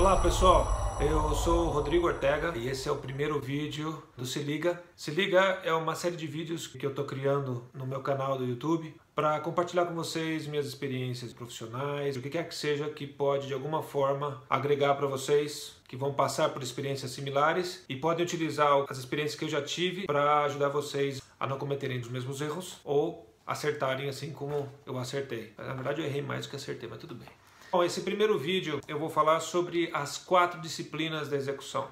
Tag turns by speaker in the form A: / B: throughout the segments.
A: Olá pessoal, eu sou o Rodrigo Ortega e esse é o primeiro vídeo do Se Liga. Se Liga é uma série de vídeos que eu estou criando no meu canal do YouTube para compartilhar com vocês minhas experiências profissionais, o que quer que seja que pode de alguma forma agregar para vocês que vão passar por experiências similares e podem utilizar as experiências que eu já tive para ajudar vocês a não cometerem os mesmos erros ou acertarem assim como eu acertei. Na verdade eu errei mais do que acertei, mas tudo bem. Bom, esse primeiro vídeo eu vou falar sobre as 4 disciplinas da execução.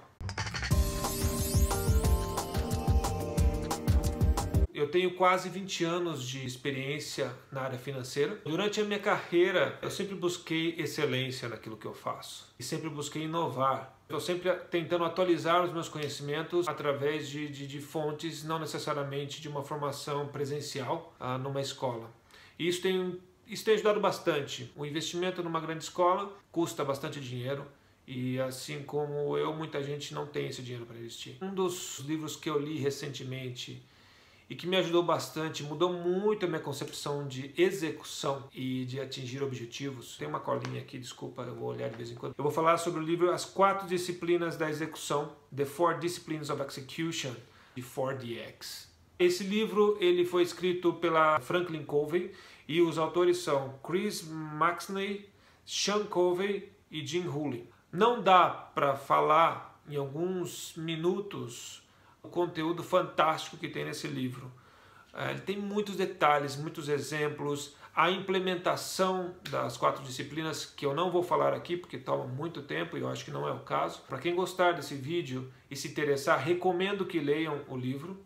A: Eu tenho quase 20 anos de experiência na área financeira. Durante a minha carreira, eu sempre busquei excelência naquilo que eu faço. E sempre busquei inovar. Estou sempre tentando atualizar os meus conhecimentos através de fontes, não necessariamente de uma formação presencial numa escola. E isso tem ajudado bastante. O investimento numa grande escola custa bastante dinheiro e assim como eu, muita gente não tem esse dinheiro para investir. Um dos livros que eu li recentemente e que me ajudou bastante, mudou muito a minha concepção de execução e de atingir objetivos. Tem uma colinha aqui, desculpa, eu vou olhar de vez em quando. Eu vou falar sobre o livro As 4 Disciplinas da Execução, The 4 Disciplines of Execution, de 4DX. Esse livro ele foi escrito pela Franklin Covey e os autores são Chris Maxney, Sean Covey e Jim Hullin. Não dá para falar em alguns minutos o conteúdo fantástico que tem nesse livro. Ele tem muitos detalhes, muitos exemplos, a implementação das 4 disciplinas que eu não vou falar aqui porque toma muito tempo e eu acho que não é o caso. Para quem gostar desse vídeo e se interessar, recomendo que leiam o livro,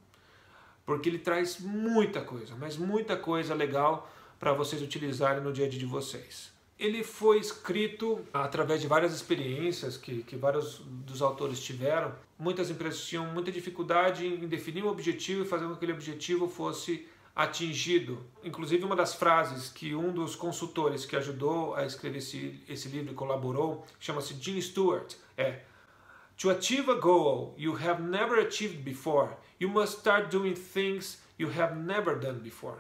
A: porque ele traz muita coisa, mas muita coisa legal para vocês utilizarem no dia a dia de vocês. Ele foi escrito através de várias experiências que vários dos autores tiveram. Muitas empresas tinham muita dificuldade em definir um objetivo e fazer com que aquele objetivo fosse atingido. Inclusive uma das frases que um dos consultores que ajudou a escrever esse livro e colaborou, chama-se Jim Stewart, To achieve a goal you have never achieved before, you must start doing things you have never done before.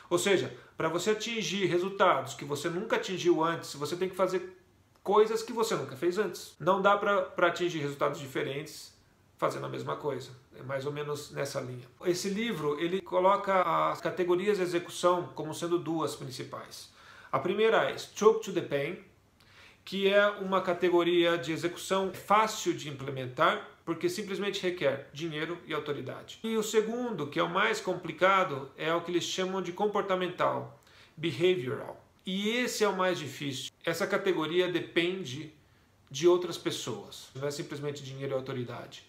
A: Ou seja, para você atingir resultados que você nunca atingiu antes, você tem que fazer coisas que você nunca fez antes. Não dá para atingir resultados diferentes fazendo a mesma coisa. É mais ou menos nessa linha. Esse livro ele coloca as categorias de execução como sendo 2 principais. A primeira é Stroke to the Pain, que é uma categoria de execução fácil de implementar, porque simplesmente requer dinheiro e autoridade. E o segundo, que é o mais complicado, é o que eles chamam de comportamental, behavioral. E esse é o mais difícil. Essa categoria depende de outras pessoas, não é simplesmente dinheiro e autoridade.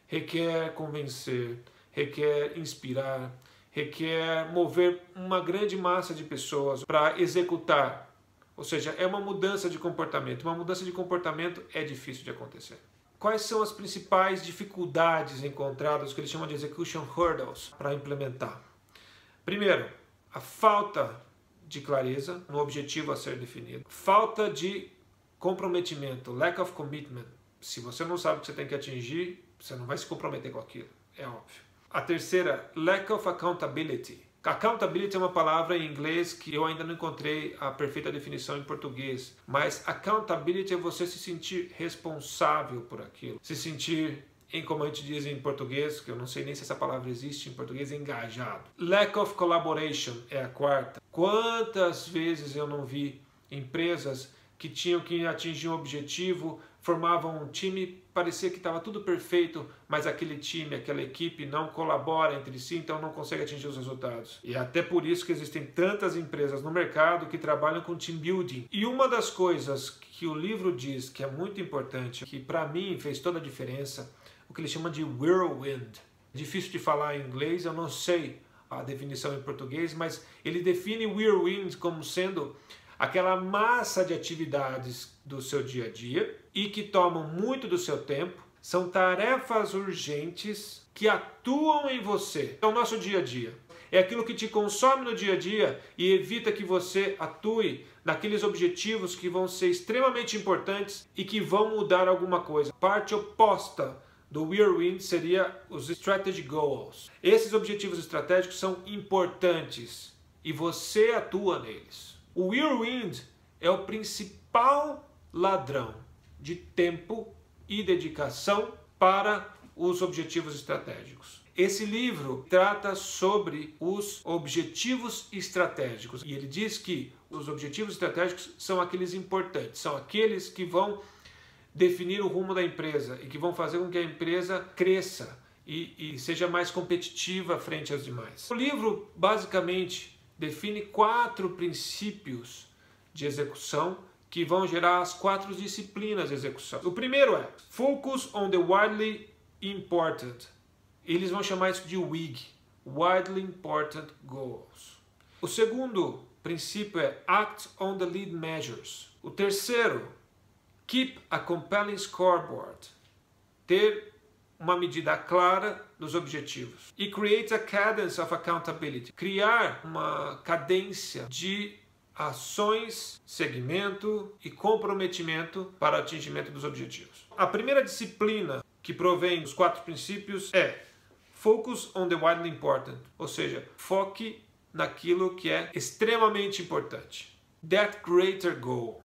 A: Requer convencer, requer inspirar, requer mover uma grande massa de pessoas para executar. Ou seja, é uma mudança de comportamento. Uma mudança de comportamento é difícil de acontecer. Quais são as principais dificuldades encontradas, que eles chamam de execution hurdles, para implementar? Primeiro, a falta de clareza no objetivo a ser definido. Falta de comprometimento, lack of commitment. Se você não sabe o que você tem que atingir, você não vai se comprometer com aquilo, é óbvio. A terceira, lack of accountability. Accountability é uma palavra em inglês que eu ainda não encontrei a perfeita definição em português, mas accountability é você se sentir responsável por aquilo, se sentir, como a gente diz em português, que eu não sei nem se essa palavra existe em português, engajado. Lack of collaboration é a quarta. Quantas vezes eu não vi empresas que tinham que atingir um objetivo, formavam um time, parecia que estava tudo perfeito, mas aquele time, aquela equipe não colabora entre si, então não consegue atingir os resultados. E é até por isso que existem tantas empresas no mercado que trabalham com team building. E uma das coisas que o livro diz que é muito importante, que para mim fez toda a diferença, o que ele chama de whirlwind. Difícil de falar em inglês, eu não sei a definição em português, mas ele define whirlwind como sendo aquela massa de atividades do seu dia a dia e que tomam muito do seu tempo, são tarefas urgentes que atuam em você. É o nosso dia a dia. É aquilo que te consome no dia a dia e evita que você atue naqueles objetivos que vão ser extremamente importantes e que vão mudar alguma coisa. Parte oposta do whirlwind seria os strategy goals. Esses objetivos estratégicos são importantes e você atua neles. O whirlwind é o principal ladrão de tempo e dedicação para os objetivos estratégicos. Esse livro trata sobre os objetivos estratégicos e ele diz que os objetivos estratégicos são aqueles importantes, são aqueles que vão definir o rumo da empresa e que vão fazer com que a empresa cresça e seja mais competitiva frente às demais. O livro basicamente define 4 princípios de execução que vão gerar as 4 disciplinas de execução. O primeiro é Focus on the Widely Important. Eles vão chamar isso de WIG, Widely Important Goals. O segundo princípio é Act on the Lead Measures. O terceiro, Keep a Compelling Scoreboard. Ter uma medida clara dos objetivos. E Create a Cadence of Accountability. Criar uma cadência de ações, segmento e comprometimento para o atingimento dos objetivos. A primeira disciplina que provém dos 4 princípios é Focus on the Widely Important, ou seja, foque naquilo que é extremamente importante. That Greater Goal,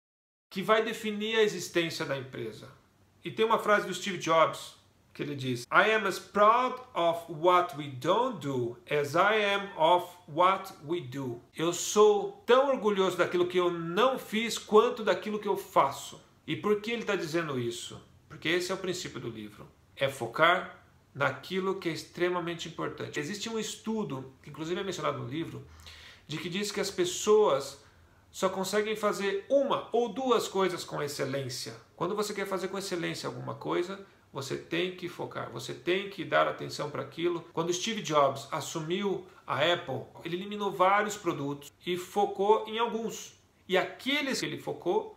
A: que vai definir a existência da empresa. E tem uma frase do Steve Jobs que ele diz: I am as proud of what we don't do as I am of what we do. Eu sou tão orgulhoso daquilo que eu não fiz quanto daquilo que eu faço. E por que ele está dizendo isso? Porque esse é o princípio do livro. É focar naquilo que é extremamente importante. Existe um estudo, que inclusive é mencionado no livro, de que diz que as pessoas só conseguem fazer uma ou 2 coisas com excelência. Quando você quer fazer com excelência alguma coisa, você tem que focar, você tem que dar atenção para aquilo. Quando Steve Jobs assumiu a Apple, ele eliminou vários produtos e focou em alguns. E aqueles que ele focou,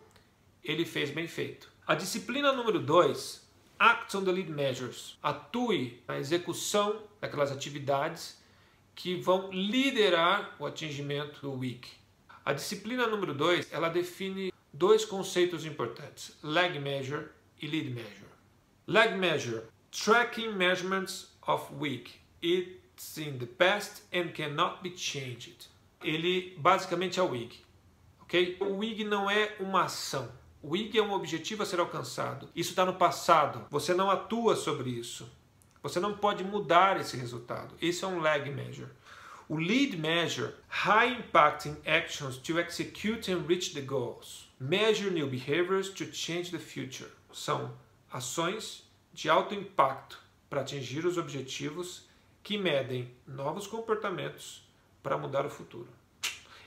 A: ele fez bem feito. A disciplina número 2, Act on the Lead Measures. Atue na execução daquelas atividades que vão liderar o atingimento do WIG. A disciplina número 2, ela define 2 conceitos importantes, Lag Measure e Lead Measure. Lag Measure, Tracking Measurements of WIG. It's in the past and cannot be changed. Ele basicamente é o WIG. Okay? O WIG não é uma ação. O WIG é um objetivo a ser alcançado. Isso está no passado. Você não atua sobre isso. Você não pode mudar esse resultado. Esse é um Lag Measure. O Lead Measure, High Impacting Actions to Execute and Reach the Goals. Measure New Behaviors to Change the Future. São ações de alto impacto para atingir os objetivos que medem novos comportamentos para mudar o futuro.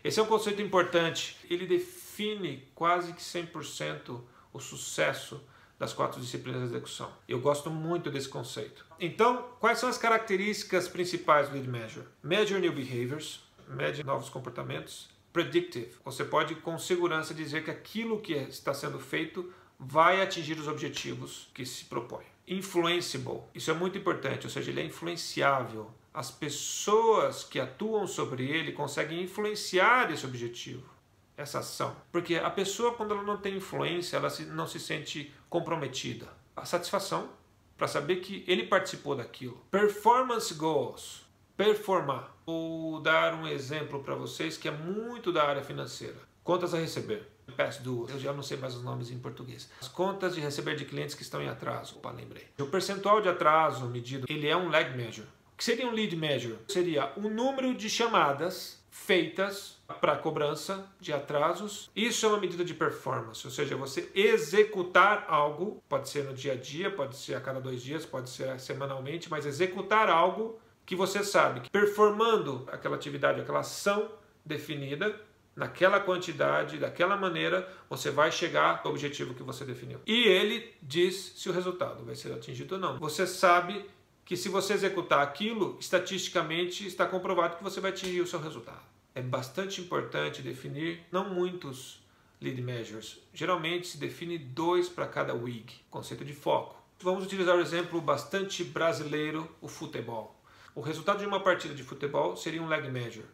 A: Esse é um conceito importante. Ele define quase que 100% o sucesso das 4 disciplinas de execução. Eu gosto muito desse conceito. Então, quais são as características principais do Lead Measure? Measure New Behaviors, mede novos comportamentos. Predictive, você pode com segurança dizer que aquilo que está sendo feito vai atingir os objetivos que se propõe. Influenceable, isso é muito importante, ou seja, ele é influenciável. As pessoas que atuam sobre ele conseguem influenciar esse objetivo, essa ação. Porque a pessoa, quando ela não tem influência, ela não se sente comprometida. A satisfação para saber que ele participou daquilo. Performance Goals, performar. Vou dar um exemplo para vocês que é muito da área financeira. Contas a receber. Past due, eu já não sei mais os nomes em português. As contas de receber de clientes que estão em atraso. Opa, lembrei. O percentual de atraso medido, ele é um Lag Measure. O que seria um Lead Measure? Seria o número de chamadas feitas para cobrança de atrasos. Isso é uma medida de performance, ou seja, você executar algo, pode ser no dia a dia, pode ser a cada 2 dias, pode ser semanalmente, mas executar algo que você sabe que performando aquela atividade, aquela ação definida, naquela quantidade, daquela maneira, você vai chegar ao objetivo que você definiu. E ele diz se o resultado vai ser atingido ou não. Você sabe que se você executar aquilo, estatisticamente está comprovado que você vai atingir o seu resultado. É bastante importante definir não muitos Lead Measures. Geralmente se define 2 para cada WIG, conceito de foco. Vamos utilizar o exemplo bastante brasileiro, o futebol. O resultado de uma partida de futebol seria um Lag Measure.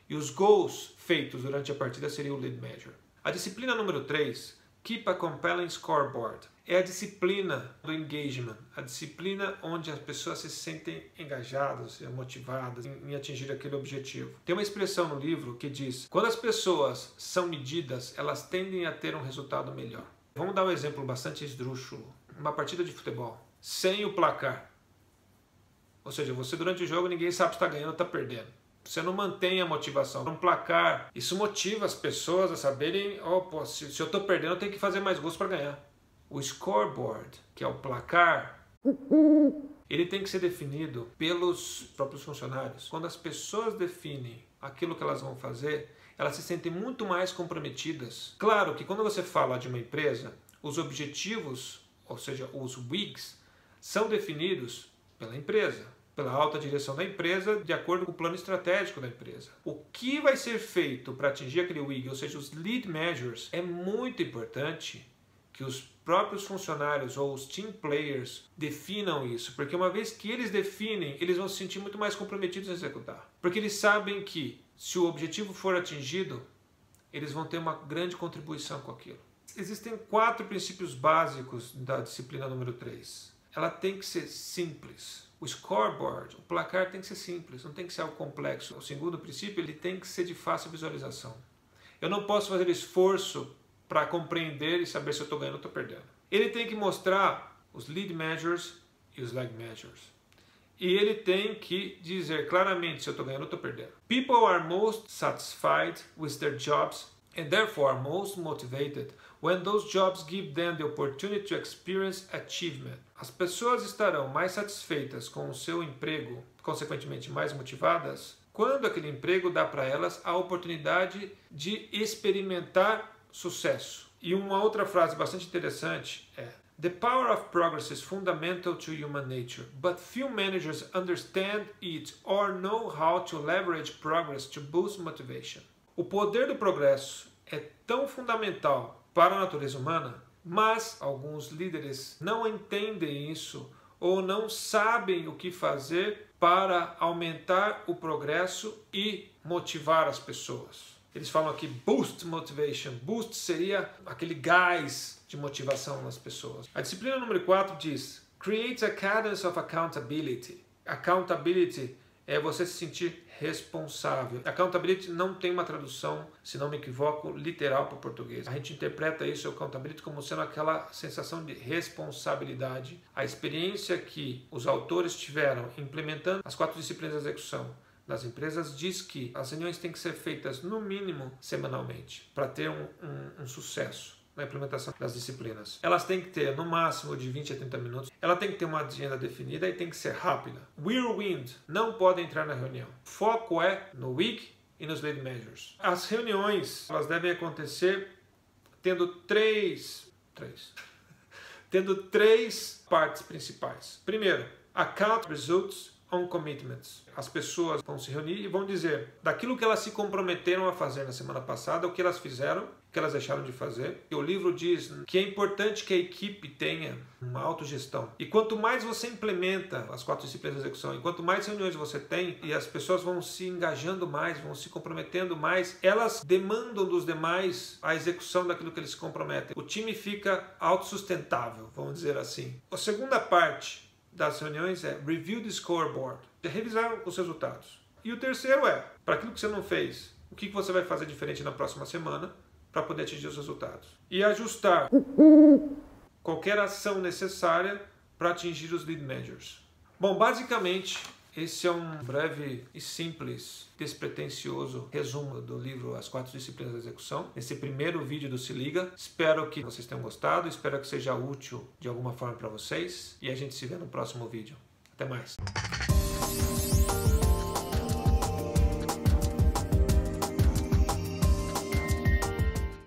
A: E os goals feitos durante a partida seriam o Lead Measure. A disciplina número 3, Keep a Compelling Scoreboard, é a disciplina do engagement, a disciplina onde as pessoas se sentem engajadas, motivadas em atingir aquele objetivo. Tem uma expressão no livro que diz: quando as pessoas são medidas, elas tendem a ter um resultado melhor. Vamos dar um exemplo bastante esdrúxulo. Uma partida de futebol, sem o placar. Ou seja, você durante o jogo ninguém sabe se está ganhando ou está perdendo. Você não mantém a motivação. Um placar, isso motiva as pessoas a saberem, se eu estou perdendo eu tenho que fazer mais gols para ganhar. O scoreboard, que é o placar, ele tem que ser definido pelos próprios funcionários. Quando as pessoas definem aquilo que elas vão fazer, elas se sentem muito mais comprometidas. Claro que quando você fala de uma empresa, os objetivos, ou seja, os WIGs, são definidos pela empresa, pela alta direção da empresa, de acordo com o plano estratégico da empresa. O que vai ser feito para atingir aquele WIG, ou seja, os lead measures, é muito importante que os próprios funcionários ou os team players definam isso, porque uma vez que eles definem, eles vão se sentir muito mais comprometidos em executar. Porque eles sabem que, se o objetivo for atingido, eles vão ter uma grande contribuição com aquilo. Existem 4 princípios básicos da disciplina número 3. Ela tem que ser simples. O scoreboard, o placar tem que ser simples, não tem que ser algo complexo. O segundo princípio, ele tem que ser de fácil visualização. Eu não posso fazer esforço para compreender e saber se eu estou ganhando ou estou perdendo. Ele tem que mostrar os lead measures e os lag measures. E ele tem que dizer claramente se eu estou ganhando ou estou perdendo. People are most satisfied with their jobs and therefore are most motivated when those jobs give them the opportunity to experience achievement. As pessoas estarão mais satisfeitas com o seu emprego, consequentemente mais motivadas, quando aquele emprego dá para elas a oportunidade de experimentar sucesso. E uma outra frase bastante interessante é: The power of progress is fundamental to human nature, but few managers understand it or know how to leverage progress to boost motivation. O poder do progresso é tão fundamental para a natureza humana, mas alguns líderes não entendem isso ou não sabem o que fazer para aumentar o progresso e motivar as pessoas. Eles falam aqui boost motivation. Boost seria aquele gás de motivação nas pessoas. A disciplina número 4 diz: Create a cadence of accountability. Accountability é você se sentir responsável. Accountability não tem uma tradução, se não me equivoco, literal para o português. A gente interpreta isso, accountability, como sendo aquela sensação de responsabilidade. A experiência que os autores tiveram implementando as 4 disciplinas de execução das empresas diz que as reuniões têm que ser feitas no mínimo semanalmente para ter um sucesso na implementação das disciplinas. Elas têm que ter no máximo de 20 a 30 minutos. Ela tem que ter uma agenda definida e tem que ser rápida. Whirlwind não pode entrar na reunião. Foco é no WIG e nos lead measures. As reuniões elas devem acontecer tendo três partes principais. Primeiro, account results on commitments. As pessoas vão se reunir e vão dizer daquilo que elas se comprometeram a fazer na semana passada, o que elas fizeram, o que elas deixaram de fazer. E o livro diz que é importante que a equipe tenha uma autogestão. E quanto mais você implementa as 4 disciplinas de execução, e quanto mais reuniões você tem, e as pessoas vão se engajando mais, vão se comprometendo mais, elas demandam dos demais a execução daquilo que eles se comprometem. O time fica autossustentável, vamos dizer assim. A segunda parte das reuniões é review the scoreboard, é revisar os resultados. E o terceiro é, para aquilo que você não fez, o que você vai fazer diferente na próxima semana para poder atingir os resultados. E ajustar qualquer ação necessária para atingir os lead measures. Bom, basicamente, esse é um breve e simples, despretensioso resumo do livro As 4 Disciplinas da Execução. Esse primeiro vídeo do Se Liga. Espero que vocês tenham gostado, espero que seja útil de alguma forma para vocês. E a gente se vê no próximo vídeo. Até mais!